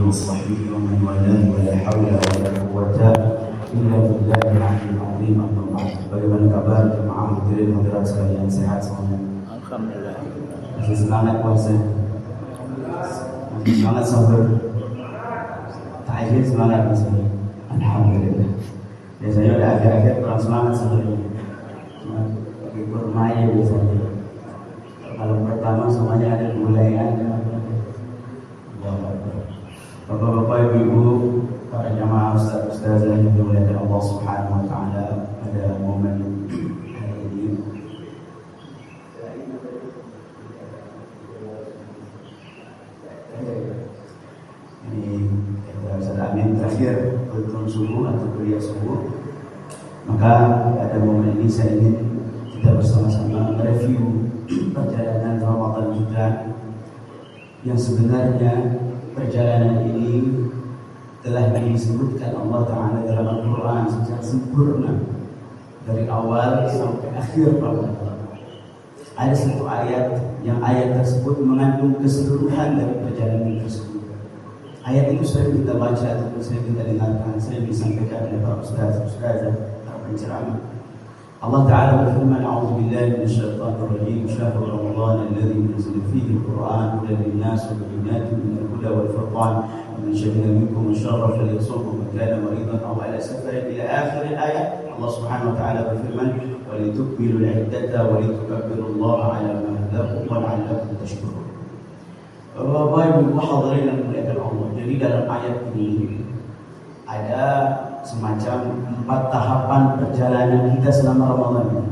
وصحبه ومن والاه ولا حول ولا قوة إلا بالله العلي العظيم. Amma ba'd. Bagaimana kabar jemaah hadirin hadirat sekalian, sehat semuanya? Alhamdulillah. Masih semangat puasa? Masih semangat sahur? Tahajud semangat masih? Alhamdulillah. Biasanya udah agak-agak kurang semangat sahurnya. Pakai kurma ya biasanya. Malam pertama semuanya ada mulai ada. Bapak-bapak, ibu-ibu, para jamaah, ustaz-ustazah yang dimuliakan Allah Subhanahu wa taala, pada momen hari ini Ustaz Amin terakhir bertemu subuh atau kuliah subuh, maka pada momen ini saya ingin kita bersama-sama mereview perjalanan Ramadan kita yang sebenarnya perjalanan ini telah disebutkan Allah Ta'ala dalam Al-Quran secara sempurna dari awal sampai akhir Ramadan. Ada satu ayat yang ayat tersebut mengandung keseluruhan dari perjalanan tersebut. Ayat itu sering kita baca ataupun sering kita dengarkan, sering disampaikan oleh para ustaz-ustazah, para penceramah. Allah Ta'ala berfirman, A'udzu billahi minasyaitonir rajim, syahrul ramadan alladzi unzila fihi al-Qur'an hudan lin-nas wa bayyinatin minal huda wal furqan man shahida minkum ash-shahra falyasumhu man kana maridan aw ala safarin ila akhir al-ayat. Allah Subhanahu wa ta'ala berfirman, wa litukmilu al-iddata wa litukabbirullaha 'ala ma hadakum wa la'allakum tashkurun. Bapak Ibu hadirin yang dimuliakan Allah, jadi dalam ayat ini ada semacam 4 tahapan perjalanan kita selama Ramadan.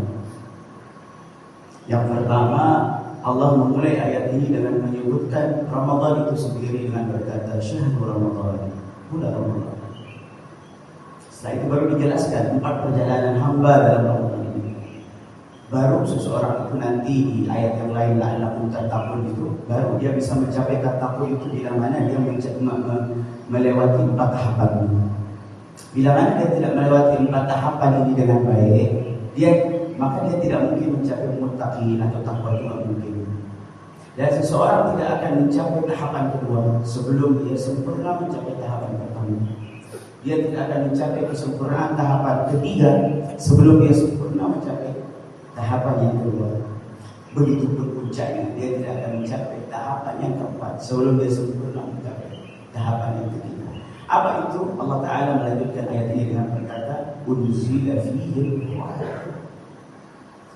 Yang pertama, Allah memulai ayat ini dengan menyebutkan Ramadan itu sendiri dengan berkata syahrul Ramadan, bulan Ramadan. Setelah itu baru dijelaskan 4 perjalanan hamba dalam Ramadan ini. Baru seseorang itu nanti di ayat yang lain la'allakum tattaqun itu, baru dia bisa mencapai tattaqun itu bila mana dia melewati 4 tahapan ini. Bila mana dia tidak melewati 4 tahapan ini dengan baik, maka dia tidak mungkin mencapai muttaqin atau takwa, itu tidak mungkin. Dan seseorang tidak akan mencapai tahapan kedua sebelum dia sempurna mencapai tahapan pertama. Dia tidak akan mencapai kesempurnaan tahapan ketiga sebelum dia sempurna mencapai tahapan yang kedua. Begitupun puncaknya, dia tidak akan mencapai tahapan yang keempat sebelum dia sempurna mencapai tahapan yang ketiga. Apa itu? Allah Ta'ala melanjutkan ayat ini dengan berkata unzila fihi al-Qur'an.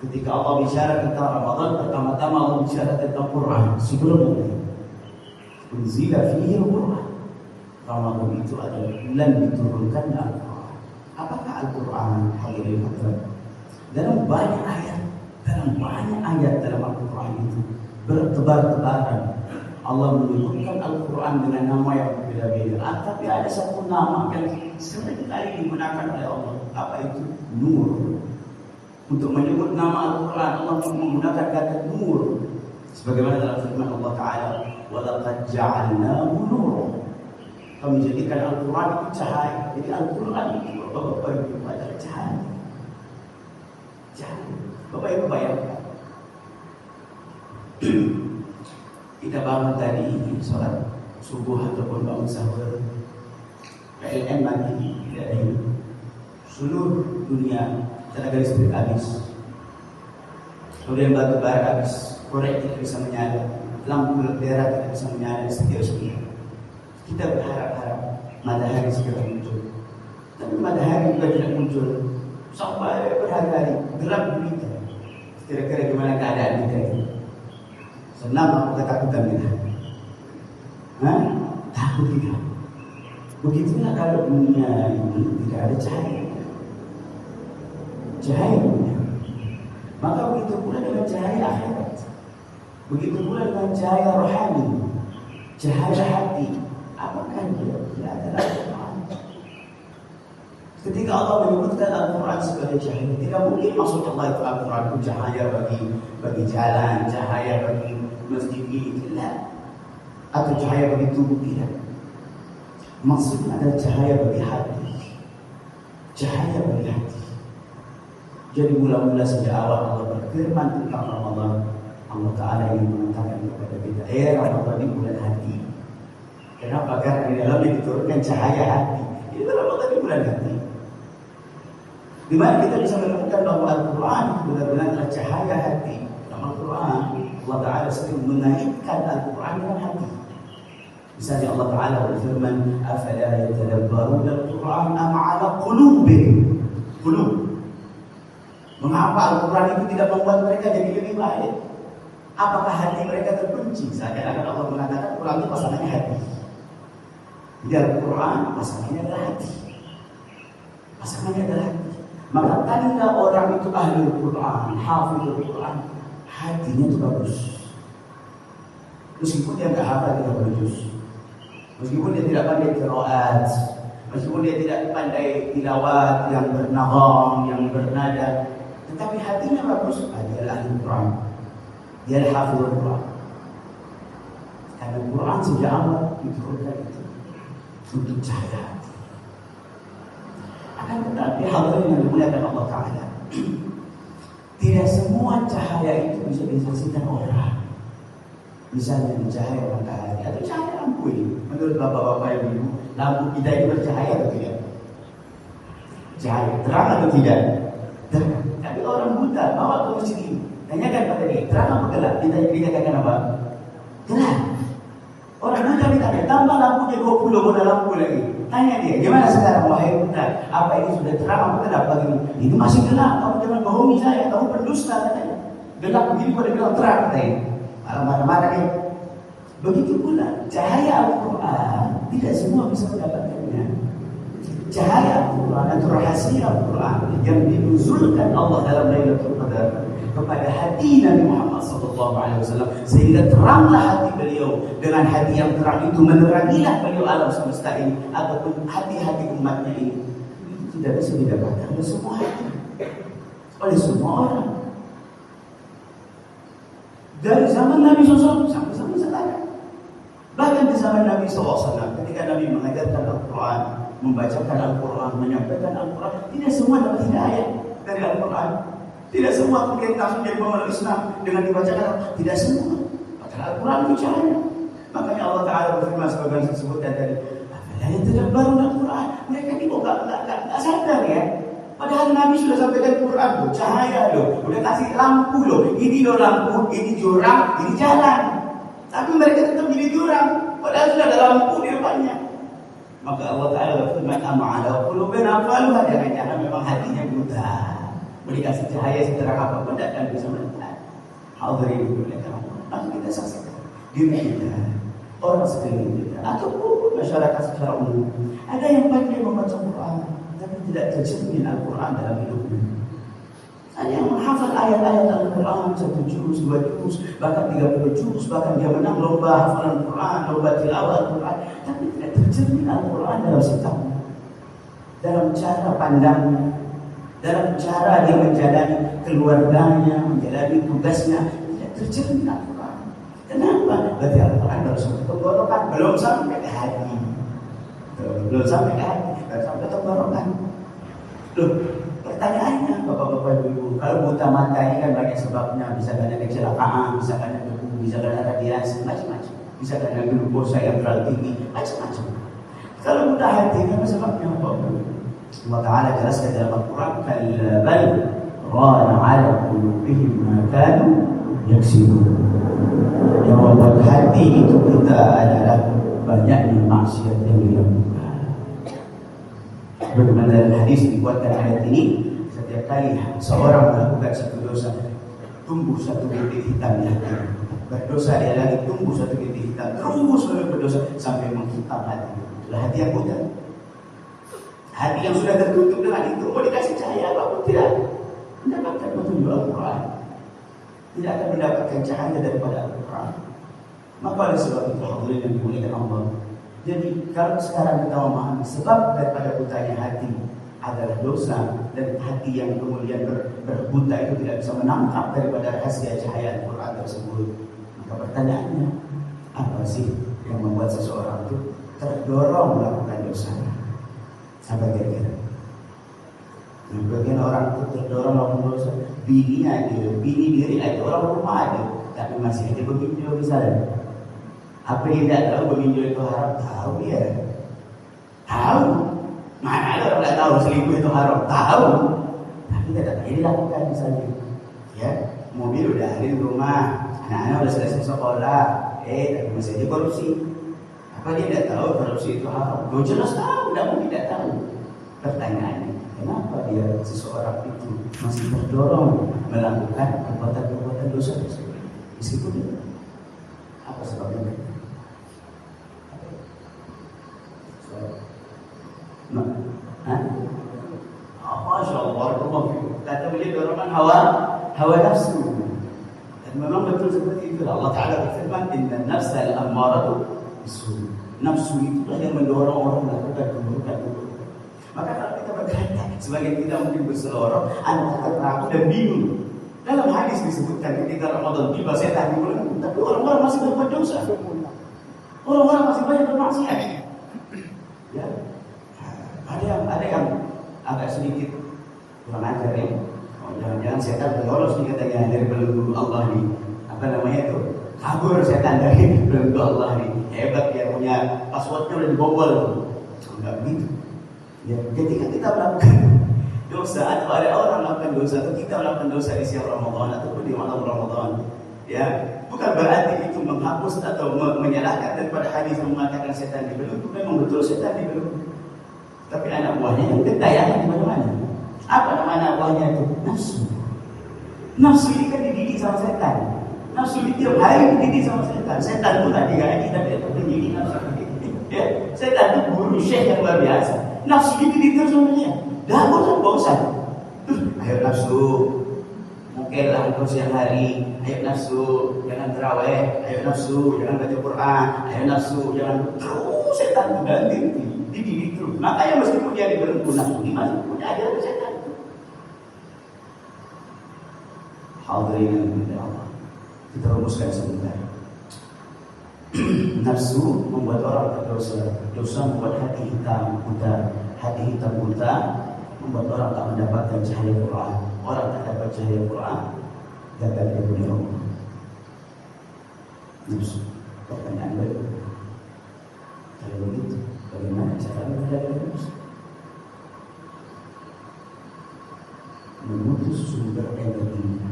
Ketika Allah bicara tentang Ramadan, pertama-tama Allah bicara tentang Quran sebelumnya. Unzila fihi al-Qur'an. Ramadan itu adalah bulan diturunkannya Al-Quran. Apakah Al-Quran? Hadirin hadirat, dalam banyak ayat dalam Al-Quran itu bertebar-tebaran Allah menyebutkan Al-Quran dengan nama yang berbeda-beda. Tapi ada satu nama yang sering kali digunakan oleh Allah. Apa itu? Nur. Untuk menyebut nama Al-Quran, Allah menggunakan kata Nur. Sebagaimana dalam firman Allah Ta'ala, وَلَقَدْ جَعَلْنَاهُ نُورًا. Kami menjadikan Al-Quran itu cahaya. Jadi Al-Quran itu Bapak Ibu adalah cahaya. Cahaya. Bapak Ibu bayangkan. Kita bangun tadi sholat subuh ataupun bangun sahur, PLN mati, tidak ada hidup. Seluruh dunia tenaga listrik habis. Kemudian batu bara habis, korek tidak bisa menyala, lampu lentera tidak bisa menyala, seterusnya. Kita berharap-harap matahari segera muncul, tapi matahari juga tidak muncul sampai berhari-hari, gelap gulita. Kira-kira gimana keadaan kita ini? Senang apa ketakutan kita? Takut kita. Begitulah kalau dunia ini tidak ada cahaya. Cahaya dunia. Maka begitu pula dengan cahaya akhirat. Begitu pula dengan cahaya rohani, cahaya hati. Apakah dia? Tidak ada Al-Quran. Ketika Allah menyebutkan Al-Quran sebagai cahaya, tidak mungkin maksud Allah itu Al-Quran itu cahaya bagi jalan, cahaya bagi masjid ini, tidak. Atau cahaya bagi tubuh, tidak. Maksudnya adalah cahaya bagi hati. Cahaya bagi hati. Jadi mula-mula sejak awal Allah berfirman tentang Ramadan, Allah Ta'ala ingin mengatakan kepada kita, Ramadan ini bulan hati. Kenapa? Karena di dalamnya diturunkan cahaya hati. Ini Ramadan di bulan hati. Di mana kita bisa menemukan bahwa Al-Quran benar-benar adalah cahaya hati. Dalam Al-Quran, Allah Ta'ala sering mengaitkan Al-Quran dengan hati. Misalnya Allah Ta'ala berfirman, "Afala yatadabbaruna al-Quran am 'ala qulubin?" Qulub. Mengapa Al-Quran itu tidak membuat mereka jadi lebih baik? Apakah hati mereka terkunci? Seakan-akan Allah mengatakan Quran itu pasangannya hati. Di Al-Quran pasangannya adalah hati. Pasangannya adalah hati. Maka tanda orang itu ahli Al-Quran, hafizul Quran, hatinya itu bagus. Meskipun dia tidak hafal 30 juz, meskipun dia tidak pandai qiraat, meskipun dia tidak pandai tilawat yang bernagam, yang bernada, tetapi hatinya bagus. Dia adalah ahli Quran, dia adalah hafizul Quran. Karena Quran sejak awal diturunkan itu untuk cahaya hati. Akan tetapi hadirin yang dimuliakan Allah Ta'ala, tidak semua cahaya itu bisa disaksikan orang. Misalnya cahaya matahari atau cahaya lampu ini. Menurut bapak-bapak yang dulu, lampu kita itu bercahaya atau tidak? Cahaya terang atau tidak? Terang. Tapi orang buta bawa ke masjid ini, tanyakan pada dia, terang apa gelap? Dia katakan apa? Gelap. Orang buta ditanya, tambah lampunya 20, ada lampu lagi. Tanya dia, gimana sekarang wahai buta? Apa ini sudah terang apa gelap begini? Itu masih gelap, kamu jangan bohongi saya, kamu pendusta katanya. Gelap begini pada bilang terang katanya. Marah-marah dia. Begitu pula cahaya Al-Quran tidak semua bisa mendapatkannya. Cahaya Al-Quran atau rahasia Al-Quran yang dinuzulkan Allah dalam Lailatul Qadar kepada hati Nabi Muhammad SAW, sehingga teranglah hati beliau. Dengan hati yang terang itu menerangilah beliau alam semesta ini ataupun hati-hati umatnya ini. Itu tidak bisa didapatkan oleh semua hati, oleh semua orang. Dari zaman Nabi SAW sampai zaman sekarang. Bahkan di zaman Nabi SAW, ketika Nabi mengajarkan Al-Quran, membacakan Al-Quran, menyampaikan Al-Quran, tidak semua dapat hidayah dari Al-Quran. Tidak semua kemudian langsung jadi pemeluk Islam dengan dibacakan. Tidak semua. Padahal Al-Quran itu cahaya. Makanya Allah Ta'ala berfirman sebagaimana saya sebutkan tadi, "Apabila yang tidak baru Al-Quran." Mereka ini kok gak sadar ya. Padahal Nabi sudah sampaikan Quran loh, cahaya loh, udah kasih lampu loh. Ini loh lampu, ini jurang, ini jalan. Tapi mereka tetap jadi jurang. Padahal sudah ada lampu di depannya. Maka Allah Ta'ala berfirman, "Am 'ala qulubin aqfaluha." Jangan-jangan memang hatinya buta. Dikasih cahaya seterang apapun tidak akan bisa melihat. Hadirin dimuliakan Allah. Maka kita saksikan diri kita, orang sekeliling kita, ataupun masyarakat secara umum. Ada yang pandai membaca Quran, tapi tidak tercermin Al-Quran dalam hidupnya. Ada yang menghafal ayat-ayat Al-Quran 1 juz, 2 juz, bahkan 30 juz, bahkan dia menang lomba hafalan Quran, lomba tilawah Al-Quran, tapi tidak tercermin Al-Quran dalam sikapnya, dalam cara pandangnya, dalam cara dia menjalani keluarganya, menjalani tugasnya, tidak tercermin Al-Quran. Kenapa? Berarti Al-Quran harus tenggorokan, belum sampai ke hati. Belum sampai ke hati, belum sampai tenggorokan. Loh, pertanyaannya bapak-bapak ibu, kalau buta mata ini kan banyak sebabnya. Bisa karena kecelakaan, bisa karena debu, bisa karena radiasi, macam-macam. Bisa karena glukosa yang terlalu tinggi, macam-macam. Kalau buta hati, apa sebabnya bapak-bapak? Allah Ta'ala jelaskan dalam Al-Quran, "Kalla bal rana 'ala qulubihim ma kanu yaksibun." Yang membuat hati itu kita adalah banyaknya maksiat yang dilakukan. Bagaimana dalam hadis dibuatkan ayat ini, setiap kali seorang melakukan satu dosa, tumbuh satu bintik hitam di hati. Berdosa dia lagi, tumbuh satu bintik hitam, terus berdosa sampai menghitam hati. Itulah hati yang buta. Hati yang sudah tertutup dengan itu, mau dikasih cahaya apapun tidak mendapatkan petunjuk Al-Quran, tidak akan mendapatkan cahaya daripada Al-Quran. Maka oleh sebab itu hadirin yang dimuliakan Allah, jadi kalau sekarang kita memahami sebab daripada butanya hati adalah dosa, dan hati yang kemudian berbuta itu tidak bisa menangkap daripada rahasia cahaya Al-Quran tersebut, maka pertanyaannya, apa sih yang membuat seseorang itu terdorong melakukan dosa? Sampai kira-kira bagian orang itu terdorong melakukan dosa, bini diri aja, orang rumah aja, tapi masih aja begitu misalnya. Apa dia tidak tahu berminjau itu haram? Tahu ya. Tahu. Mana ada orang tidak tahu selingkuh itu haram? Tahu. Tapi tidak dilakukan misalnya. Ya, mobil udah ada di rumah, anak-anak udah selesai sekolah, tapi masih aja korupsi. Apa dia tidak tahu korupsi itu haram? Dia jelas tahu, tidak mungkin tidak tahu. Pertanyaannya, kenapa dia seseorang itu masih terdorong melakukan perbuatan-perbuatan dosa tersebut? Meskipun itu, apa sebabnya? Masya Allah, kata beliau dorongan hawa nafsu. Dan memang betul seperti itu. Allah Ta'ala berfirman, Inna nafsa al-ammaratu bisu. Nafsu itulah yang mendorong orang melakukan keburukan. Maka kalau kita berkata, sebagian kita mungkin berseloroh antara ragu dan bingung. Dalam hadis disebutkan ketika Ramadan tiba setan dimulai, tapi orang-orang masih berbuat dosa. Orang-orang masih banyak bermaksiat. Ya, ada yang agak sedikit kurang ajar ya. Jangan-jangan setan terlolos nih katanya dari belenggu Allah nih. Apa namanya itu? Kabur setan dari belenggu Allah nih. Hebat dia punya passwordnya udah dibobol. Enggak begitu. Ya, ketika kita melakukan dosa atau ada orang melakukan dosa atau kita melakukan dosa di siang Ramadan ataupun di malam Ramadan, ya bukan berarti itu menghapus atau menyalahkan daripada hadis yang mengatakan setan di belenggu. Memang betul setan di belenggu. Tapi anak buahnya yang ketayangan di mana-mana. Apa nama anak buahnya itu? Nafsu. Nafsu ini kan dididik sama setan. Nafsu ini tiap hari dididik sama setan. Setan itu tadi kan kita tidak pendidik nafsu. Ya, setan itu guru syekh yang luar biasa. Nafsu ini dididik terus sama dia. Dah bosan bosan. Ayo nafsu, mungkinlah engkau siang hari. Ayo nafsu, jangan terawih. Ayo nafsu, jangan baca Quran. Ayo nafsu, jangan terus setan itu ganti. Dididik terus. Makanya meskipun dia dibelenggu nafsu gimana punya ajaran setan. Hadirin Allah. Kita rumuskan sebentar. Nafsu membuat orang berdosa. Dosa membuat hati hitam buta. Hati hitam buta membuat orang tak mendapatkan cahaya Quran. Orang tak dapat cahaya Quran, gagal dia punya Allah. Nafsu. Pertanyaan baru. Kalau begitu, bagaimana cara menghadapi nafsu? Memutus sumber energinya.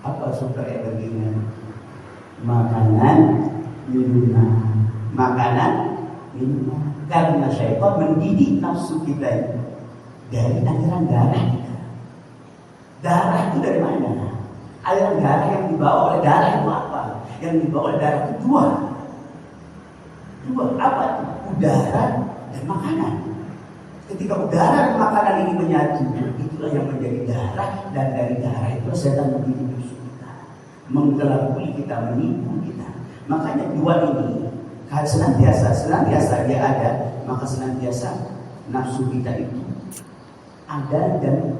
Apa sumber energinya? Makanan, minuman. Makanan, minuman. Karena syaitan mendidik nafsu kita itu dari aliran darah kita. Darah itu dari mana? Aliran darah yang dibawa oleh darah itu apa? Yang dibawa oleh darah itu dua. Apa itu? Udara dan makanan. Ketika udara dan makanan ini menyatu, itulah yang menjadi darah, dan dari darah itu setan mendidik nafsu kita, menggelabui kita, menipu kita. Makanya dua ini senantiasa dia ada, maka senantiasa nafsu kita itu ada dan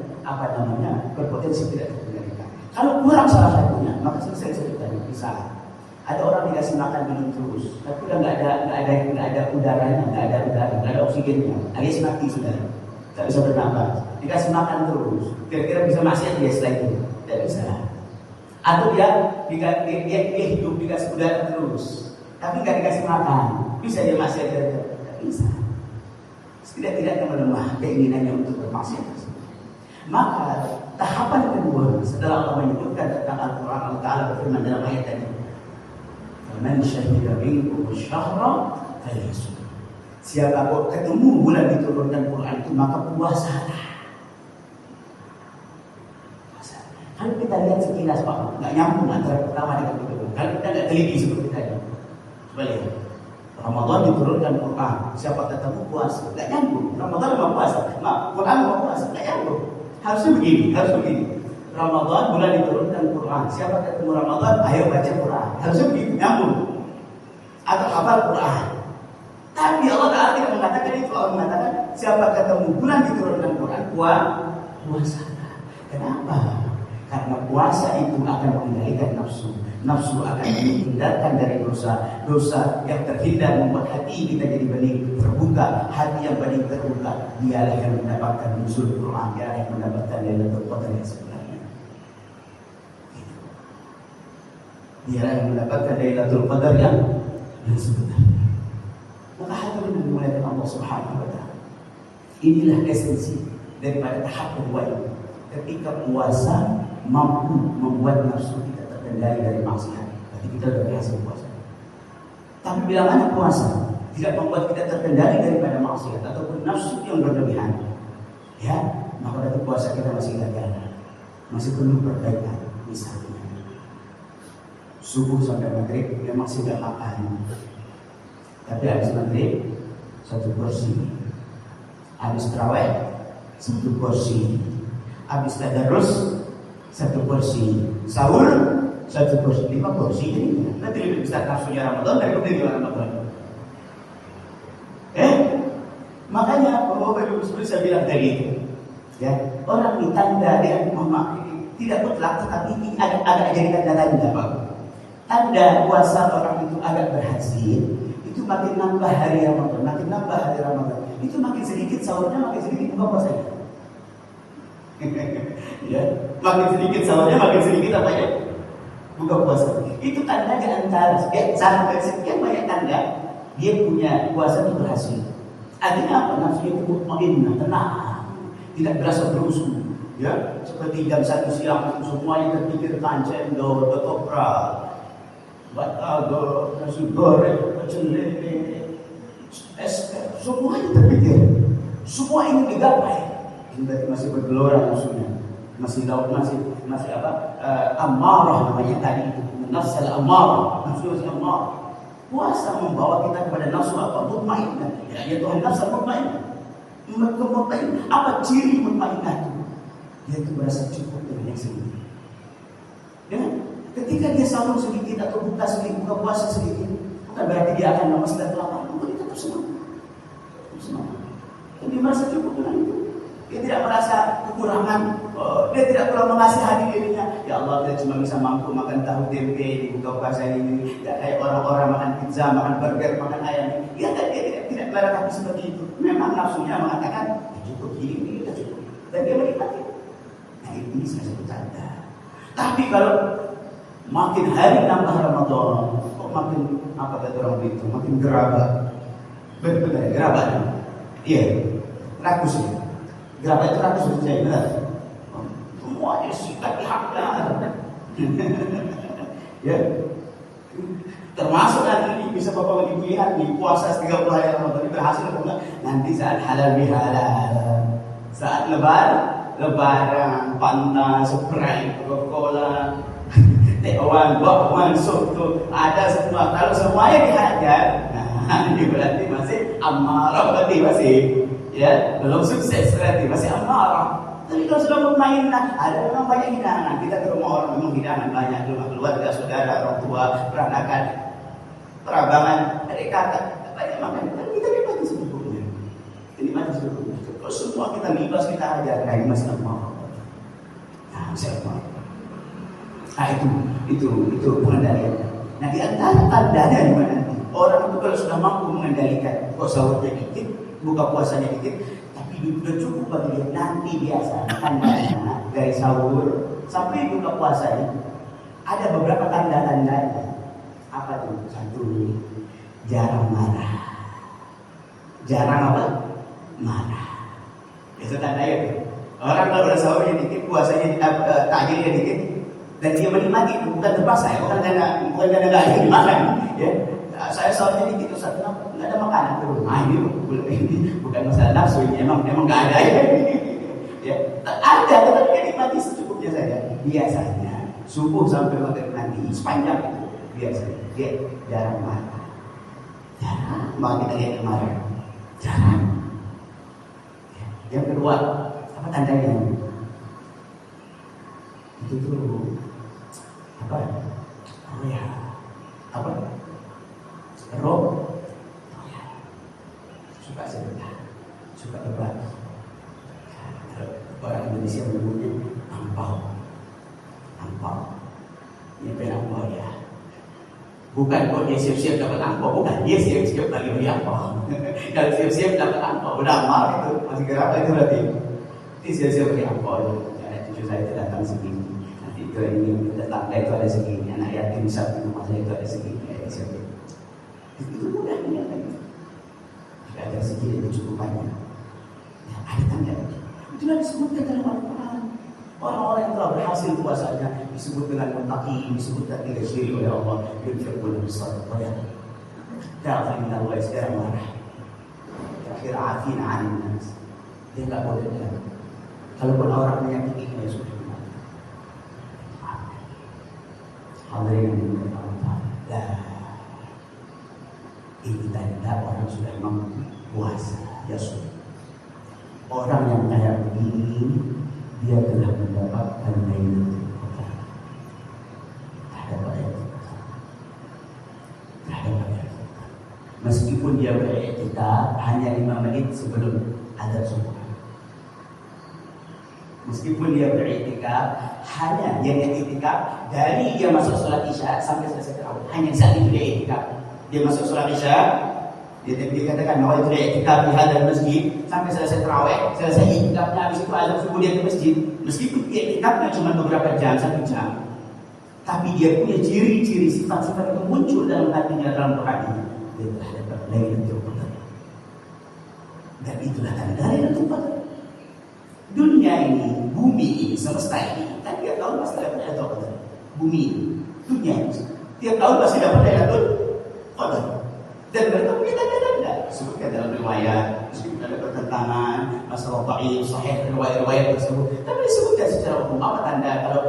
berpotensi tidak terkendalikan. Kalau kurang salah satunya, maka selesai ceritanya. Misalnya ada orang dikasih makan minum terus, tapi udah nggak ada udaranya, nggak ada oksigennya, alias mati sudah, tak bisa bernafas. Dikasih makan terus, kira-kira bisa maksiat dia setelah itu? Tidak bisa. Atau dia hidup dikasih udara terus, tapi nggak dikasih makan, bisa dia maksiat? Tidak bisa. Setidak-tidaknya melemah keinginannya untuk bermaksiat. Maka tahapan kedua setelah Allah menyebutkan tentang Al-Quran, Allah Ta'ala berfirman dalam ayat tadi, "Man syahida minkum syahra falyasum." Siapa ketemu bulan diturunkan Quran itu, maka puasalah. Kalau kita lihat sekilas Pak, nggak nyambung antara pertama dengan kedua. Kalau kita nggak teliti seperti tadi, coba lihat. Ramadan diturunkan Quran, siapa ketemu puasa, nggak nyambung. Ramadan mau puasa, Quran mau puasa, nggak nyambung. Harus begini. Ramadan bulan diturunkan Quran, siapa ketemu Ramadan, ayo baca Quran. Harusnya begitu, nyambung. Atau hafal Quran. Tapi Allah Ta'ala tidak mengatakan itu. Allah mengatakan siapa ketemu bulan diturunkan Quran, puasa. Kenapa? Karena puasa itu akan mengendalikan nafsu. Nafsu akan menghindarkan dari dosa. Dosa yang terhindar membuat hati kita jadi bening terbuka. Hati yang bening terbuka, dialah yang mendapatkan nuzul Quran, dialah yang mendapatkan Lailatul Qadar yang sebenarnya. Dialah yang mendapatkan Lailatul Qadar yang yang sebenarnya. Maka hal ini dimulai dari Allah Subhanahu wa Ta'ala. Inilah esensi daripada tahap kedua ini. Ketika puasa mampu membuat nafsu kita terkendali dari maksiat, berarti kita sudah berhasil puasa. Tapi bila mana puasa tidak membuat kita terkendali daripada maksiat ataupun nafsu yang berlebihan, ya, maka berarti puasa kita masih gagal, masih perlu perbaikan. Misalnya subuh sampai maghrib memang sudah makan, tapi habis maghrib satu porsi, habis tarawih satu porsi, habis tadarus satu porsi, sahur satu porsi, 5 porsi. Nanti lebih besar nafsunya Ramadan daripada di luar Ramadan. Makanya Bapak-Ibu seperti saya bilang tadi itu, ya, orang ditanda dia tidak mutlak, tetapi ini agak jadi tanda-tanda, Pak. Tanda puasa orang itu agak berhasil, itu makin nambah hari Ramadan, makin nambah hari Ramadan. Itu makin sedikit sahurnya, makin sedikit buka puasanya. Ya, makin sedikit sahurnya, makin sedikit apa ya? Buka puasa. Itu tanda di antara sampai sekian banyak tanda dia punya puasa itu berhasil. Artinya apa? Nafsunya itu mutmainnah, tenang, tidak berasa berusuh. Ya, seperti jam 1 siang semuanya terpikirkan cendol, ketoprak, batagor, nasi goreng, pecel lele, es, semuanya terpikir. Semua ini digapai. Ini berarti masih bergelora nafsunya, masih apa? Amarah namanya tadi itu, nafsul amarah, nafsu amarah. Puasa membawa kita kepada nafsu apa? Mutmainnah. Ya Tuhan, nafsu mutmainnah. Mutmainnah. Apa ciri mutmainnah itu? Dia itu merasa cukup dengan yang sendiri. Ya, ketika dia sahur sedikit atau buka sedikit, buka puasa sedikit, bukan berarti dia akan lemas dan lapar. Dia tetap semangat. Dan dia merasa cukup dengan itu. Dia tidak merasa kekurangan. Dia tidak perlu mengasihani dirinya. Ya Allah, dia cuma bisa mampu makan tahu tempe di buka puasa ini. Ya, kayak orang-orang makan pizza, makan burger, makan ayam. Dia tidak melakukan seperti itu. Memang nafsunya mengatakan cukup ini sudah cukup. Dan dia menikmati. Nah, ini saya sebut tanda. Tapi kalau makin hari nambah Ramadan, kok makin apa kata orang itu? Makin gerabah. Benar, gerabah. Iya, rakus. Gerabah itu rakus saja, benar. Semuanya sikat pihaknya. Ya, termasuk nanti bisa Bapak Ibu lihat di puasa 30 hari Ramadan berhasil atau enggak? Nanti saat halal bihalal, saat lebaran, pantai, Sprite, Coca-Cola, tewan, bakwan, soto, ada semua. Kalau semuanya dihajar, nah ini berarti masih amarah, berarti masih, ya, belum sukses, berarti masih amarah. Tapi kalau sudah mutmainnah, ada memang banyak hidangan. Kita ke rumah orang memang hidangan banyak, rumah keluarga, saudara, orang tua, peranakan, perabangan, adik kakak, banyak makan. Tapi kita nikmati secukupnya. Kita nikmati secukupnya. Kalau semua kita libas, kita ajar, nah ini masih amarah. Nah, masih amarah. Nah itu pengendalian. Nah di antara tandanya di mana? Orang itu kalau sudah mampu mengendalikan, kok sahurnya dikit, buka puasanya dikit, sudah cukup bagi dia. Nanti biasa tandanya dari sahur sampai buka puasanya ada beberapa tanda-tandanya. Apa tuh? Satu, jarang marah. Jarang apa? Marah. Biasa tandanya tuh. Orang kalau udah sahurnya dikit, puasanya takjilnya dikit, dan dia menikmati itu, bukan terpaksa ya, bukan karena nggak ada yang dimakan, ya. Saya sahurnya dikit, satu nggak ada makanan tuh. Nah ini bukan masalah nafsu, ini emang nggak ada ya. Ya, ada, tetapi dia nikmati secukupnya saja. Biasanya subuh sampai maghrib nanti sepanjang itu biasanya dia jarang marah. Jarang, mau kita lihat kemarin. Jarang. Ya. Yang kedua, apa tandanya? Itu tuh apa? Oh ya, apa? Roh. Oh ya. Suka sebentar, suka debat. Orang Indonesia menyebutnya ampau. Ini penampau ya. Bukan kok dia siap-siap dapat ampau, bukan dia siap-siap lagi beli ampau. Kalau siap-siap dapat ampau, udah amal itu masih gerapa itu berarti. Dia siap-siap beli ampau. Anak cucu saya itu datang segini, nanti itu ini tetangga itu ada segini, anak yatim satu rumah saya itu ada segini. Itu mudah ini. Jika ada sedikit kecukupannya, ya ada tanda. Itulah disebutkan dalam Al-Quran. Orang-orang yang telah berhasil puasanya disebut dengan muttaqin, disebut tidak syirik oleh Allah, yunfiquna bis-sadaqah. Ta'fi min Allah sekarang marah. Terakhir afin 'anil nas. Dia enggak boleh dengar. Kalaupun orang menyakiti dia sudah mati. Hadirin yang dimuliakan Allah. Ini tanda orang sudah mampu puasa. Ya sudah. Orang yang kayak begini dia telah mendapatkan Lailatul Qadar. Meskipun dia beriktikaf hanya 5 menit sebelum azan subuh. Meskipun dia beriktikaf hanya dia iktikaf dari dia masuk sholat isya sampai selesai tarawih. Hanya saat itu dia iktikaf. Dia masuk sholat isya, dia katakan bahwa itu dia iktikaf di hadal masjid sampai selesai tarawih, selesai iktikafnya habis itu azan subuh dia ke masjid. Meskipun dia iktikafnya cuma beberapa jam, 1 jam, tapi dia punya ciri-ciri sifat-sifat itu muncul dalam hatinya, dalam hatinya. Dia telah dapat Lailatul Qadar. Dan itulah tanda Lailatul Qadar. Dunia ini, bumi ini, semesta ini, kan tiap tahun pasti dapat Lailatul Qadar. Bumi ini, dunia ini, tiap tahun pasti dapat Lailatul Qadar. Dan mereka punya tanda-tanda. Disebutkan dalam riwayat, disebutkan ada pertentangan, masalah dhaif, sahih, riwayat-riwayat tersebut. Tapi disebutkan secara umum apa tanda kalau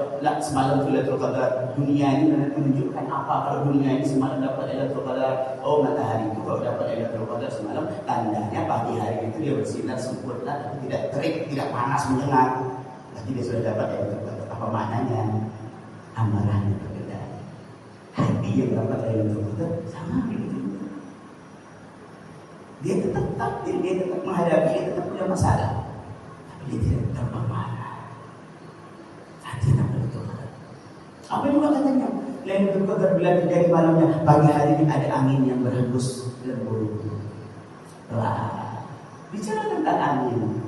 semalam Lailatul Qadar, dunia ini menunjukkan apa kalau dunia ini semalam dapat Lailatul Qadar. Oh, matahari itu kalau dapat Lailatul Qadar semalam, tandanya pagi hari itu dia bersinar sempurna, tapi tidak terik, tidak panas menyengat. Berarti dia sudah dapat Lailatul Qadar. Apa maknanya? Amalannya berbeda. Hati yang dapat Lailatul Qadar sama begitu. Dia tetap takdir, dia tetap menghadapi, dia tetap punya masalah. Tapi dia tidak gampang marah. Hati yang Lailatul Qadar. Apa juga katanya? Lailatul Qadar bila terjadi malamnya, pagi hari ini ada angin yang berhembus lembut. Wah, bicara tentang angin.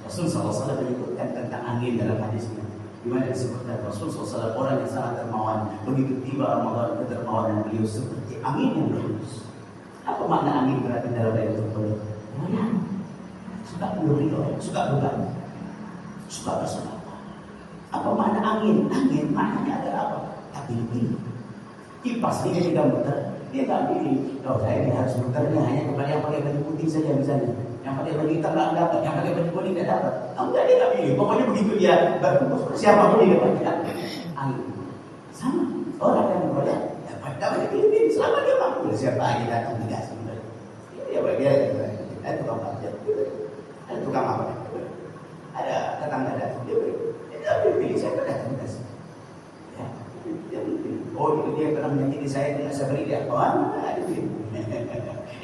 Rasul SAW menyebutkan tentang angin dalam hadisnya. Di mana disebutkan Rasul SAW orang yang sangat dermawan. Begitu tiba Ramadan, kedermawanan beliau seperti angin yang berhembus. Apa makna angin berarti dalam Lailatul Qadar? Suka berdua, suka beban, suka bersalah. Apa makna angin? Angin maknanya adalah apa? Tak pilih-pilih. Kipas dia tidak muter, dia tak pilih. Kalau saya ini harus muternya hanya kepada yang pakai baju putih saja misalnya. Yang pakai baju hitam tak dapat, yang pakai baju kuning tidak dapat. Enggak, dia tak pilih. Pokoknya begitu dia berkumpul, siapapun dia dapat tidak. Angin sama orang yang beroleh. Dapat pilih-pilih selama dia mampu. Siapa lagi datang tidak sebenarnya. Dia bagian ada tukang pajak, ada tukang apa? Ada tetangga datang, dia pilih-pilih saya datang tidak sih. Ya, dia pilih. Oh itu dia pernah menyakiti saya tidak saya beri dia. Oh ada pilih.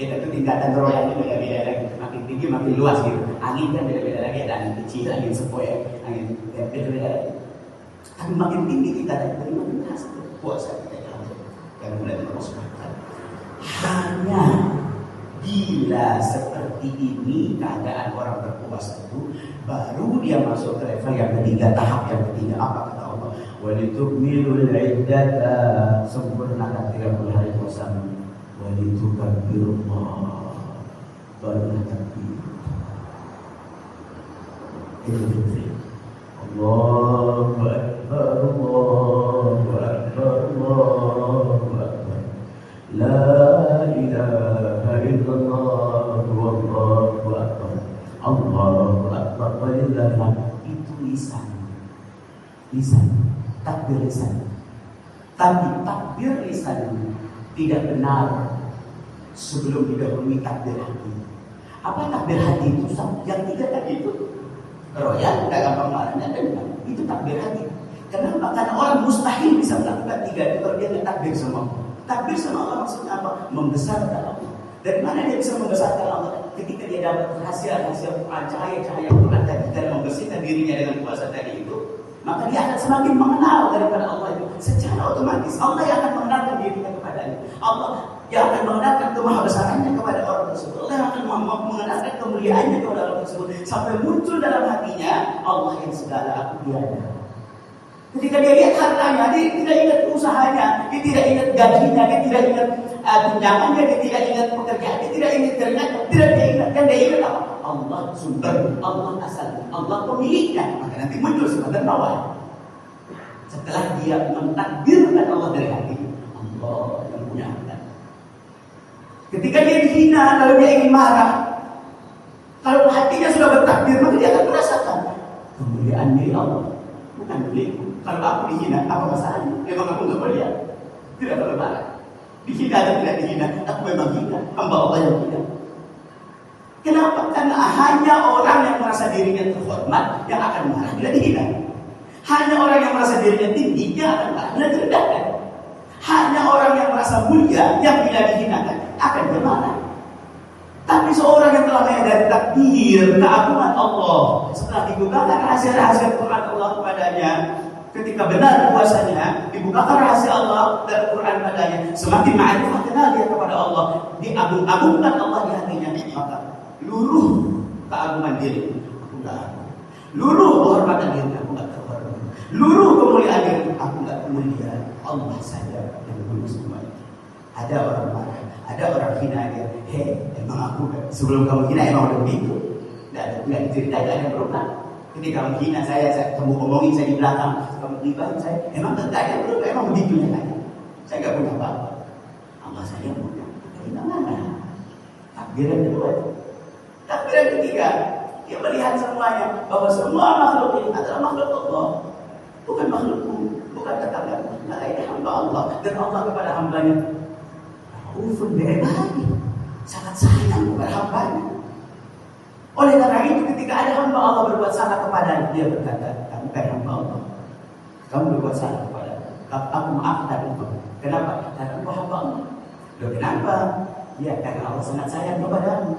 Itu tingkatan royal itu beda-beda lagi. Makin tinggi makin luas gitu. Angin kan beda-beda lagi. Ada angin kecil, angin sepoi, angin beda-beda lagi. Tapi makin tinggi tingkatan itu makin khas. Puasa kita yang mulai termasukkan. Hanya bila seperti ini keadaan orang berpuasa itu, baru dia masuk ke level yang ketiga, tahap yang ketiga. Apa kata Allah? Walitukmilul iddata, sempurnakan 30 hari puasa. Walitukabbirullah, barulah takbir. Itu betul. Allahu Akbar, Allahu Akbar, Allahu Akbar. La ilaha illallah, wallahu akbar. Allahu akbar walillahil. Itu lisan. Lisan, takbir lisan. Tapi takbir lisan tidak benar sebelum didahului takbir hati. Apa takbir hati itu? Yang 3 tadi itu royal, tidak gampang marahnya dan itu takbir hati. Kenapa? Karena orang mustahil bisa melakukan 3 itu kalau dia tidak takbir sama Allah. Takbir sama Allah maksudnya apa? Membesarkan Allah. Dari mana dia bisa membesarkan Allah? Ketika dia dapat rahasia-rahasia Quran, cahaya-cahaya Quran tadi dan membersihkan dirinya dengan puasa tadi itu, maka dia akan semakin mengenal daripada Allah itu. Secara otomatis Allah yang akan mengenalkan dirinya kepadanya. Allah yang akan mengenalkan kemahabesarannya kepada orang tersebut. Allah yang akan mengenalkan kemuliaannya kepada orang tersebut. Sampai muncul dalam hatinya Allah yang segala aku tiada. Ketika dia lihat hartanya, dia tidak ingat usahanya, dia tidak ingat gajinya, dia tidak ingat tunjangannya, dia tidak ingat pekerjaan, dia tidak ingat ternyata, tidak dia ingat. Yang dia ingat apa? Allah sumber, Allah asal, Allah pemiliknya. Maka nanti muncul sebagai bawah. Setelah dia mentakdirkan Allah dari hati, Allah yang punya harta. Ketika dia dihina, lalu dia ingin marah, kalau hatinya sudah bertakdir, maka dia akan merasakan kemuliaan diri Allah, bukan milikku. Kalau aku dihina, apa masalahnya? Memang aku nggak mulia, tidak perlu marah. Dihina atau tidak dihina, aku memang hina, hamba Allah yang hina. Kenapa? Karena hanya orang yang merasa dirinya terhormat yang akan marah bila dihina. Hanya orang yang merasa dirinya tinggi yang akan marah bila direndahkan. Hanya orang yang merasa mulia yang bila dihinakan akan bermarah. Tapi seorang yang telah menyadari takdir keagungan Allah, setelah dibukakan rahasia-rahasia Quran Allah kepadanya, ketika benar puasanya, dibukakan rahasia Allah dan Quran padanya, semakin ma'rifah kenal dia kepada Allah, diagung-agungkan Allah di hatinya, maka luruh keagungan diri aku enggak agung, luruh kehormatan diri aku enggak terhormat, luruh kemuliaan diri aku enggak mulia, Allah saja yang punya semuanya. Ada orang marah, ada orang hina dia, emang aku sebelum kamu hina emang udah begitu, nggak diceritain, nggak ada yang berubah. Ketika kamu hina saya, kamu ngomongin saya di belakang, kamu gibahin saya, emang nggak ada yang berubah, emang begitu ya kan? Saya nggak punya apa-apa, Allah saya punya. Hina mana? Takdir yang kedua, takdir yang ketiga, dia melihat semuanya bahwa semua makhluk ini adalah makhluk Allah, bukan makhlukku, bukan tetanggaku. Nah, ini hamba Allah dan Allah kepada hambanya. Ufun bi'ibadi, sangat sayang kepada hambanya. Oleh karena itu ketika ada hamba Allah berbuat salah kepadanya, dia berkata, kamu kan hamba Allah, kamu berbuat salah kepada aku maafkan engkau. Kenapa? Karena engkau hamba Allah. Loh, kenapa? Ya karena Allah sangat sayang kepadamu.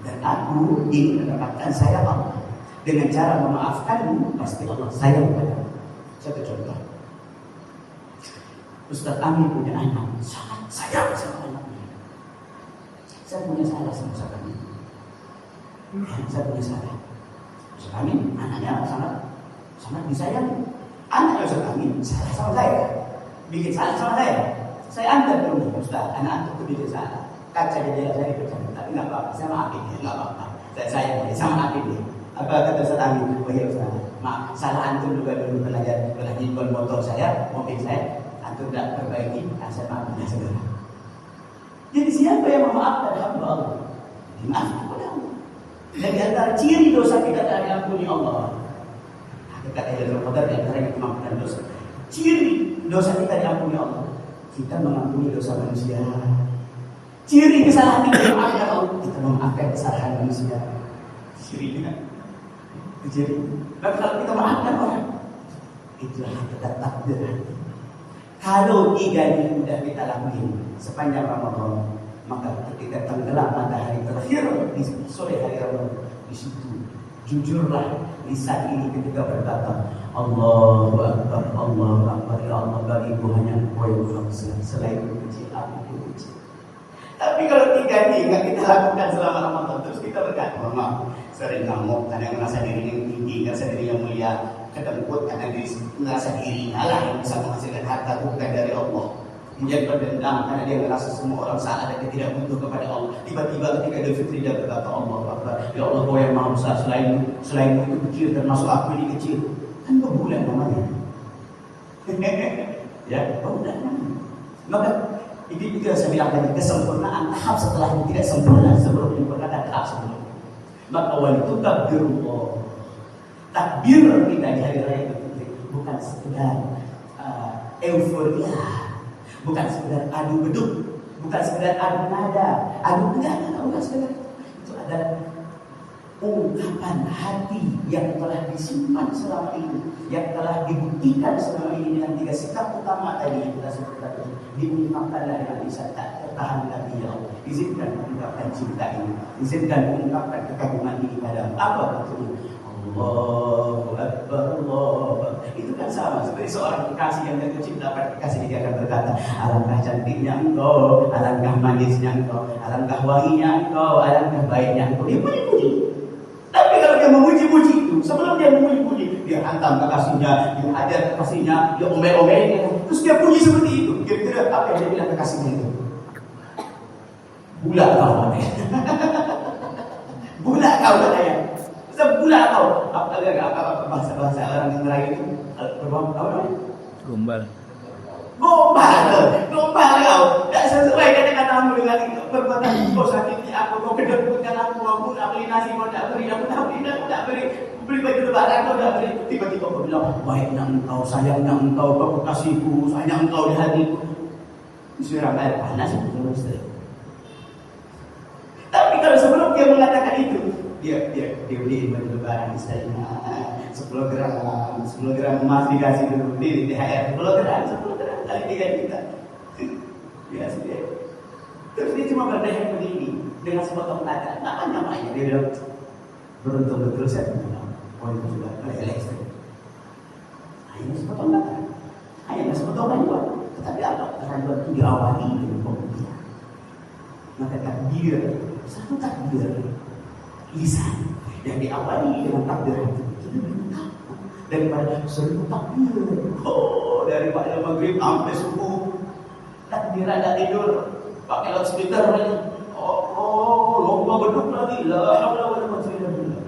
Dan aku ingin mendapatkan sayang Allah. Dengan cara memaafkanmu, pasti Allah sayang kepadamu. Satu contoh, Ustaz Amin punya anak, sangat sayang sama anaknya. Saya punya salah sama Ustaz Amin. Saya punya salah. Ustaz Amin, anaknya sangat disayang. Anaknya Ustaz Amin salah sama saya, bikin salah sama saya. Saya antar dulu, Ustaz, anak itu bikin salah. Kaca dia saya dipercaya, tapi nggak apa-apa. Saya maafin dia, nggak apa-apa. Saya sayang dia, sama maafin dia. Apa kata Ustaz Amin? Oh iya Ustaz, maaf, salah antum juga dulu belajar nyimpan motor saya, mobil saya. Antum tidak perbaiki, saya maafkan segera. Jadi siapa yang memaafkan hamba Allah? Dimaafkan oleh Allah. Dan di antara ciri dosa kita tak diampuni Allah. Hakikat Lailatul Qadar di antara kemampuan dosa. Ciri dosa kita diampuni Allah, kita mengampuni dosa manusia. Ciri kesalahan kita dimaafkan Allah, kita memaafkan kesalahan manusia. Cirinya, ciri. Dan kalau kita maafkan orang, itulah hakikat takdir. Kalau tiga ini sudah kita lakukan sepanjang Ramadan, maka ketika tenggelam matahari terakhir di sore hari Ramadan, di situ jujurlah lisan ini ketika berkata, Allahu Akbar, Allahu Akbar, ya Allah bagiku hanya Engkau yang maha, selain kecil aku kecil. Tapi kalau tiga ini nggak kita lakukan selama Ramadan, terus kita berkata, maaf, sering ngamuk karena merasa dirinya tinggi, merasa dirinya mulia, kedengkut karena merasa dirinya lah yang bisa menghasilkan harta, bukan dari Allah. Kemudian berdendam karena dia merasa semua orang salah dan dia tidak butuh kepada Allah. Tiba-tiba ketika Idul Fitri dia berkata, Allahu Akbar, ya Allah Kau yang maha besar, selain itu kecil, termasuk aku ini kecil. Kan berbulan namanya. Ya, berbulan namanya. Maka ini juga saya bilang tadi, kesempurnaan tahap setelah ini tidak sempurna sebelum ini berkata tahap sebelum. Maka awal itu takbirullah. Takbir kita di hari raya Idul Fitri bukan sekedar euforia, bukan sekedar adu beduk, bukan sekedar adu nada, bukan sekedar itu adalah ungkapan hati yang telah disimpan selama ini, yang telah dibuktikan selama ini dengan tiga sikap utama tadi yang kita sebut tadi, diungkapkanlah dengan lisan tak tertahan lagi ya Allah. Izinkan mengungkapkan cinta ini, izinkan mengungkapkan kekaguman ini padamu. Apa bentuknya? Allahu Akbar, Allahu Akbar. Itu kan sama seperti seorang kekasih yang jatuh cinta pada kekasih, dia akan berkata, alangkah cantiknya engkau, alangkah manisnya engkau, alangkah wanginya engkau, alangkah baiknya engkau. Dia puji-puji. Tapi kalau dia memuji-muji itu, sebelum dia memuji-muji, dia hantam kekasihnya, dia hajar kekasihnya, dia omel-omelnya, terus dia puji seperti itu. Kira-kira apa yang dia bilang kekasihnya itu? Bulat kau katanya. Bulat kau katanya. Sebulat kau. Apa bahasa orang yang lain itu? Apa namanya? Gombal. Gombal kau. Tak sesuai kata-katamu dengan perbuatan kau sakitnya aku, kau kedekutkan aku nak beli nasi kau tak beri, aku tak beri baju lebaran kau tak beri. Tiba-tiba kau bilang, baiknya engkau, sayangnya engkau, kau kekasihku, sayang engkau di hatiku. Disiram air panas itu terus. Tapi kalau sebelum dia mengatakan itu, dia beliin baju lebaran istrinya 10 gram emas dikasih dulu di THR 10 gram kali 3 juta. Biasa dia. Terus dia cuma berdaya begini dengan sepotong kata. Apa namanya? Dia bilang beruntung betul saya bilang. Poin itu sudah selesai. Hanya sepotong kata. Hanya sepotong kata. Tetapi apa? Keraguan itu diawali dengan pembuktian. Maka takdir, satu takdir lisan yang diawali dengan takdir hati itu lebih lengkap daripada 1000 takdir. Daripada maghrib sampai subuh takdiran tak tidur pakai loudspeaker lagi. Lomba beduk lagi. La haula wala quwwata illa billah.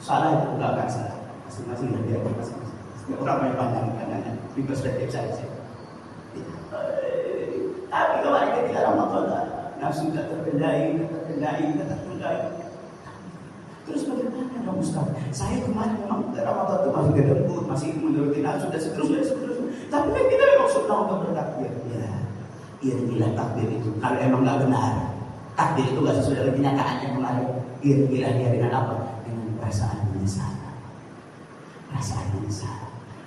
Salah itu enggak akan salah. Masing-masing dia masing-masing. Setiap orang punya pandangan di perspektif saya. Tapi kemarin ketika Ramadan nafsu tak terkendali. Terus bagaimana dong Ustaz? Saya kemarin memang Ramadan itu masih gedebut, masih menuruti nafsu dan seterusnya. Tapi kan kita memang sunnah untuk bertakbir. Ya, irilah takbir itu. Kalau emang nggak benar, takbir itu nggak sesuai dengan kenyataannya kemarin. Irilah dia dengan apa? Dengan perasaan menyesal.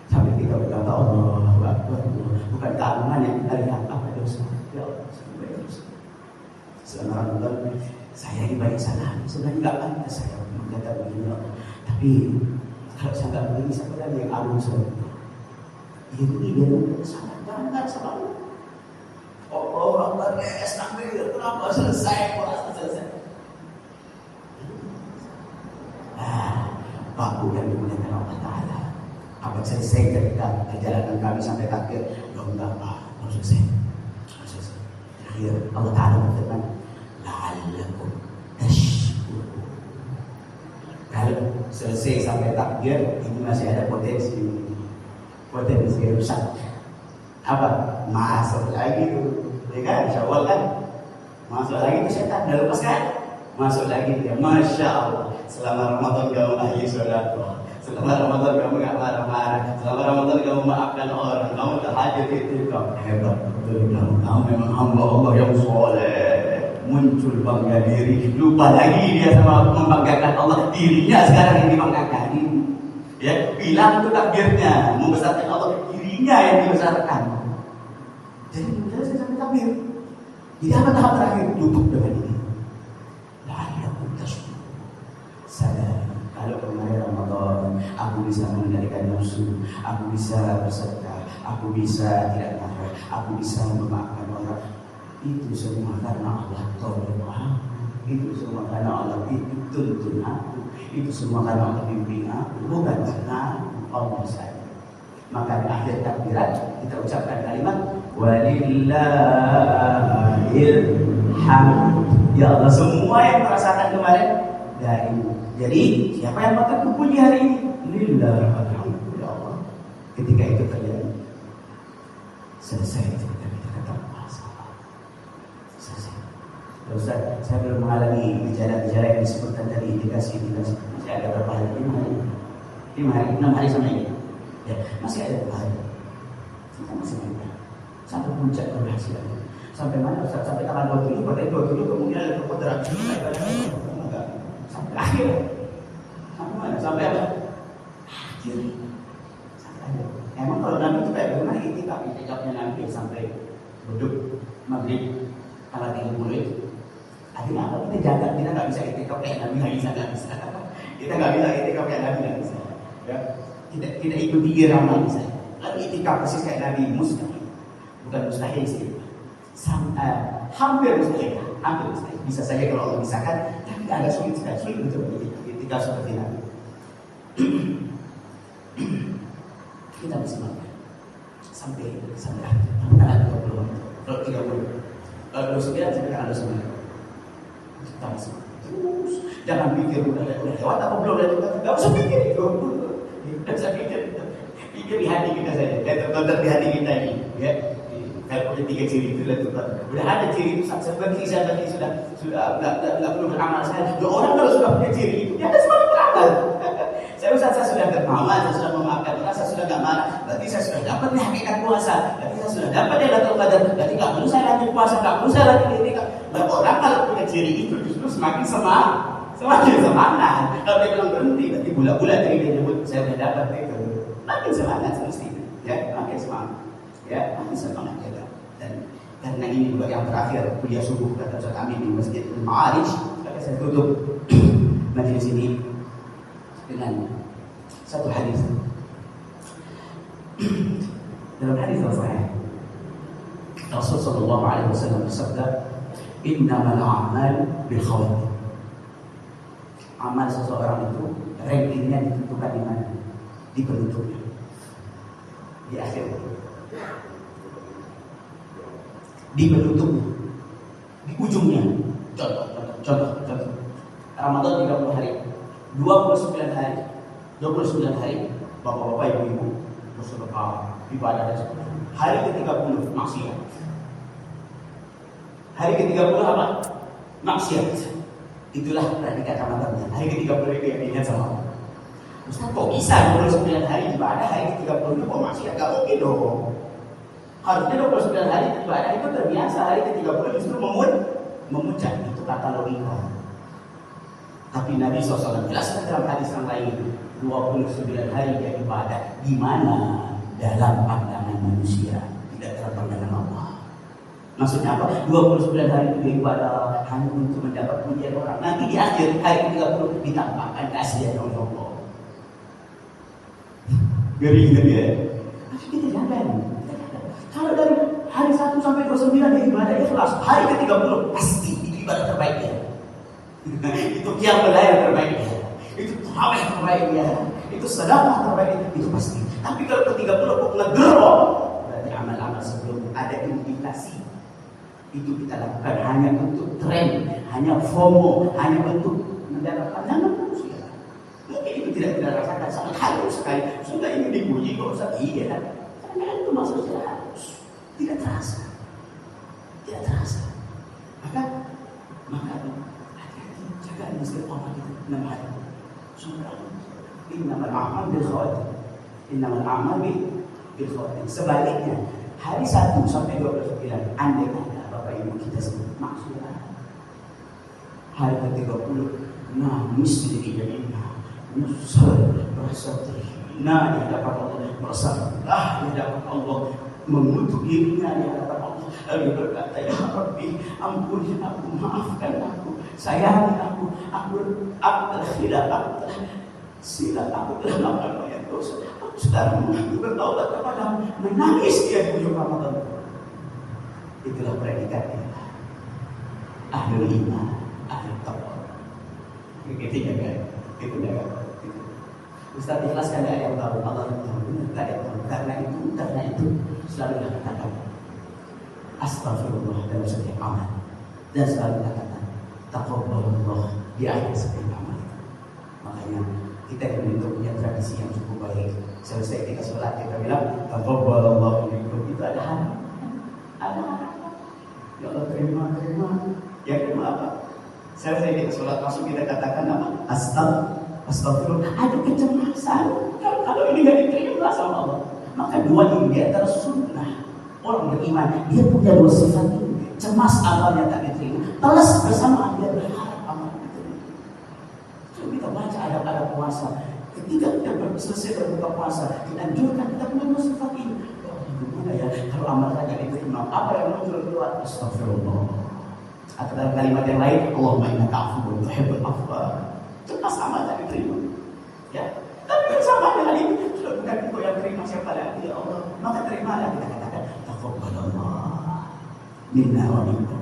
Sampai kita berkata Allahu Akbar. Bukan keagungan yang kita lihat apa dosa. Ya Allah, sampai dosa. Selama Ramadan saya ibadah salah. Sebenarnya nggak pantas saya mengatakan begini. Tapi kalau saya nggak begini, siapa lagi yang agung seperti itu? Dia sangat jangan selalu. Orang beres takbir, kenapa selesai? Baku yang dimuliakan Allah Ta'ala. Apa selesai ketika perjalanan kami sampai takbir? Enggak, harus selesai. Akhir Allah Ta'ala berfirman, la'allakum tashkurun. Kalau selesai sampai takbir, ini masih ada potensi rusak. Apa? Masuk lagi itu, ya kan? Syawal kan? Masuk lagi itu setan, dah lepas kan? Masuk lagi dia, Masya Allah. Selama Ramadan kamu ahli sedekah. Selama Ramadan kamu nggak marah-marah. Selama Ramadan kamu maafkan orang. Kamu tahajud itu kamu hebat betul. Kamu memang hamba Allah yang soleh. Muncul bangga diri. Lupa lagi dia sama membanggakan Allah. Dirinya sekarang yang dibanggakan. Ya, bilang itu takbirnya. Membesarkan Allah. Dirinya yang dibesarkan. Jadi kita sampai takbir. Jadi apa tahap terakhir? Tutup dengan ini. Sadar, kalau kemarin Ramadan aku bisa mengendalikan nafsu, aku bisa bersedekah, aku bisa tidak marah, aku bisa memaafkan orang. Itu semua karena Allah tolong aku. Itu semua karena Allah tuntun aku. Itu semua karena Allah bimbing aku, bukan karena Allah saja. Maka di akhir takbiran kita ucapkan kalimat walillahil hamd. Ya Allah, semua yang merasakan kemarin darimu. Jadi siapa yang patut terpuji hari ini? Lillah, alhamdulillah Allah. Ketika itu terjadi, selesai cerita kita kata masalah. Selesai. Ustaz, saya belum mengalami gejala-gejala yang disebutkan tadi, indikasi. Masih ada berapa hari? 5 hari, 6 hari sama ini. Ya, masih ada 2 hari. Kita masih ada. Satu puncak keberhasilan. Sampai mana Ustaz? Sampai tanggal 27, pada 27 kemudian ada keputeran. Sampai akhir. Sampai mana? Sampai apa? Akhir. Sampai akhir. Emang kalau Nabi itu kayak gimana? Itikafnya Nabi sampai duduk maghrib tanggal 30 itu. Akhirnya apa? Kita jaga, kita nggak bisa itikaf kayak Nabi, nggak bisa. Kita nggak bisa itikaf kayak Nabi, nggak bisa. Ya, kita ikuti irama misalnya. Lalu itikaf persis kayak Nabi, mustahil. Bukan mustahil sih. Hampir mustahil. Bisa saja kalau Allah misalkan. Agak sulit sekali, sulit betul ketika seperti Nabi. Kita bisa makan sampai akhir. Tanggal 20. Kalau 30, kalau 29 sampai tanggal 29. Kita masih terus. Jangan pikir udah lewat apa belum lewat. Gak usah pikir itu. Gak usah pikir. Pikir di hati kita saja. Tertonton di hati kita ini. Ya. Kalau punya 3 ciri itu udah ada ciri itu seperti saya tadi sudah nggak perlu beramal saya. Orang kalau sudah punya ciri itu dia semakin beramal. Saya sudah dermawan, saya sudah memaafkan orang, saya sudah nggak marah. Berarti saya sudah dapat nih hakikat puasa. Berarti saya sudah dapat Lailatul Qadar. Berarti nggak perlu saya lanjut puasa, nggak perlu saya lanjut ini. Nah, orang kalau punya ciri itu justru semakin semangat. Kalau dia bilang berhenti, berarti bulan-bulan dari dia nyebut saya sudah dapat itu. Makin semangat semestinya, ya, makin semangat, ya, makin semangat ya. Dan karena ini juga yang terakhir kuliah subuh kata Ustaz Amin di Masjid Al-Ma'arij, maka saya tutup majelis ini dengan satu hadis. Dalam hadis yang sahih, Rasul sallallahu alaihi wasallam bersabda, "Innamal a'mal bil khawatim." Amal seseorang itu rankingnya ditentukan di mana? Di penutupnya, di akhir, di penutupnya, di ujungnya. Contoh. Ramadan 30 hari, 29 hari, bapak-bapak, ibu-ibu bersedekah, ibadah dan sebagainya. Hari ke-30 maksiat. Hari ke-30 apa? Maksiat. Itulah predikat Ramadan. Hari ke-30 itu yang diingat sama Allah. Ustaz, kok bisa 29 hari ibadah, hari ke-30 itu kok maksiat? Gak mungkin dong. Harusnya 29 hari ibadah itu terbiasa, hari ke-30 justru memuncak. Itu kata logika. Tapi Nabi SAW jelaskan dalam hadis yang lain, 29 hari dia ibadah. Di mana? Dalam pandangan manusia, tidak dalam pandangan Allah. Maksudnya apa? 29 hari itu ibadah hanya untuk mendapat pujian orang. Nanti di akhir hari ke-30 ditampakkan kasihan oleh Allah. Geri ya. Tapi kita jangan. Kalau dari hari 1 sampai 29 dia ibadah ikhlas, hari ke-30 pasti itu ibadah terbaiknya. Itu qiyamul lail terbaiknya. Itu tarawih terbaiknya. Itu sedekah terbaiknya, itu pasti. Tapi kalau ke-30 kok ngedrop, berarti amal-amal sebelum ada indikasi. Itu kita lakukan hanya untuk tren, hanya FOMO, hanya untuk mendapat pandangan manusia. Mungkin itu tidak kita rasakan sangat halus sekali. Sudah ini dipuji kok Ustaz, iya. Karena itu maksudnya halus, tidak terasa. Maka hati-hati, jaga istiqamah kita 6 hari. Innamal a'mal bil khawatim. Sebaliknya, hari 1 sampai 29 andai kata Bapak Ibu kita sebut maksiat. Hari ke-30 nangis jadi-jadinya, nyesal, merasa terhina di hadapan Allah, merasa lelah di hadapan Allah, mengutuk dirinya di hadapan Allah, lalu berkata, ya Rabbi, ampuni aku, maafkan aku, sayangi aku telah hilaf, silap aku telah melakukan banyak dosa. Aku sekarang mengaku bertaubat kepadamu, menangis dia di ujung Ramadan. Itulah predikatnya. Ahlul iman, ahlul taqwa. Itu jaga. Ustaz ikhlaskan ayat tahu Allah tahu benar ayat tahu. Karena itu selalu katakan astagfirullah dalam setiap amal dan selalu katakan taqabbalallah di akhir setiap amal. Makanya kita membentuk punya tradisi yang cukup baik. Selesai kita sholat kita bilang taqabbalallahu minkum, itu ada harapan. Ya Allah terima. Ya terima apa? Selesai kita sholat langsung kita katakan apa? Astagfirullah. Ada kecemasan kalau ini nggak diterima sama Allah. Maka dua ini di antara sunnah orang beriman, dia punya dua sifat ini. Cemas amalnya tak diterima, plus bersamaan dia berharap amal diterima. Coba kita baca ada puasa. Ketika kita selesai berbuka puasa, dianjurkan kita punya dua sifat ini. Gimana ya kalau amal saya tidak diterima? Apa yang muncul keluar? Astagfirullah. Atau dalam kalimat yang lain, Allahumma innaka afuwwun tuhibbul afwa. Cemas amal tak diterima. Ya. Tapi bersama dengan ini, sudah bukan engkau yang terima siapa lagi ya Allah. Maka terimalah, kita katakan taqabbalallah minna wa minkum.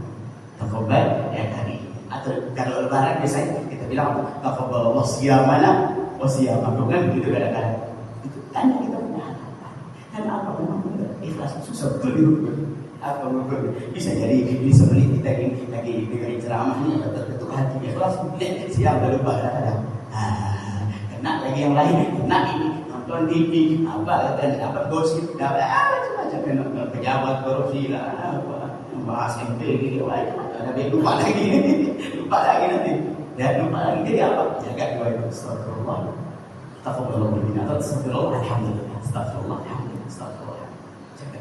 Taqabbal ya tadi. Atau kalau Lebaran biasanya kita bilang taqabbalallahu siyamana wa siyamakum kan begitu kadang-kadang. Itu tanda kita punya harapan. Dan apa memang benar ikhlas susah betul. Apa betul bisa jadi di sebelah kita ini lagi dengerin ceramahnya ketuk hati ikhlas siap lupa kadang-kadang. Kena lagi yang lain, kena ini nonton TV apa dan apa gosip macam-macam pejabat korupsi lah apa bahas MP gitu ada lupa lagi nanti dan lupa lagi jadi apa jaga dua itu astagfirullah taqabbalallahu minna astagfirullah alhamdulillah astagfirullah alhamdulillah astagfirullah jaga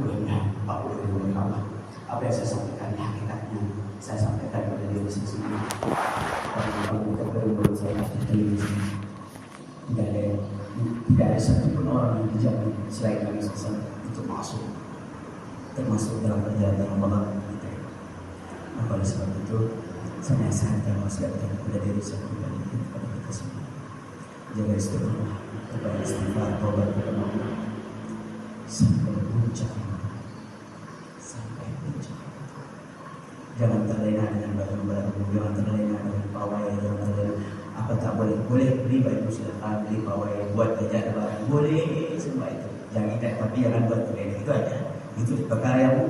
mudah-mudahan Pak Guru apa yang saya sampaikan hakikatnya saya sampaikan pada diri saya sendiri kalau kita baru saya tidak ada satupun orang yang dijamin selain Nabi SAW untuk masuk termasuk dalam perjalanan Ramadan kita. Maka oleh sebab itu saya nasihatkan wasiatkan kepada diri saya pribadi kepada kita semua. Jaga istighfar, perbanyak istighfar, taubat kepada Allah sampai puncak. Jangan terlena dengan barang-barang, jangan terlena dengan pawai, jangan terlena apa tak boleh beli baju silakan, beli pawai, buat kerja barang boleh semua itu. Jangan ingat tapi jangan buat terlena itu aja. Itu perkara yang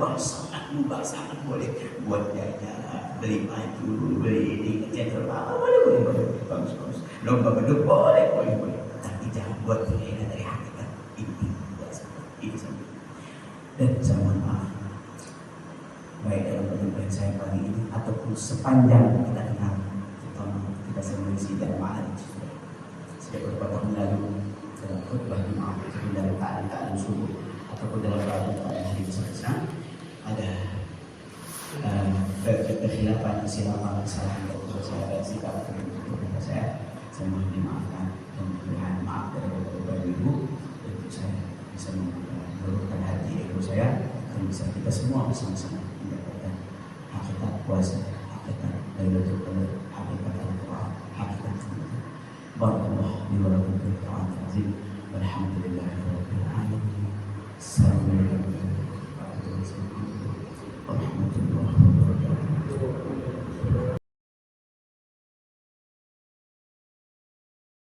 sangat boleh buat jajan, beli baju, beli ini, etc. Boleh, bagus. Lomba beduk boleh. Tapi jangan buat terlena dari hakikat ini saja. Dan saya mohon maaf, baik dalam perjumpaan saya pagi ini ataupun sepanjang kita kenal, terutama kita sering mengisi dalam ma'arij sejak beberapa tahun lalu dalam khutbah Jumat dalam keadaan subuh ataupun dalam keadaan hari besar ada kekhilafan silapan kesalahan dokter saya dan sikap kepada saya mohon dimaafkan dan diberikan maaf dari bapak ibu untuk saya bisa menurunkan hati ibu saya dan bisa kita semua bersama-sama mendapatkan hakikat puasa, hakikat Lailatul Qadar, hakikat Al-Quran, hakikat Barakallahu li wa lakum fil Qur'anil azim. Walhamdulillahirabbil alamin. Assalamualaikum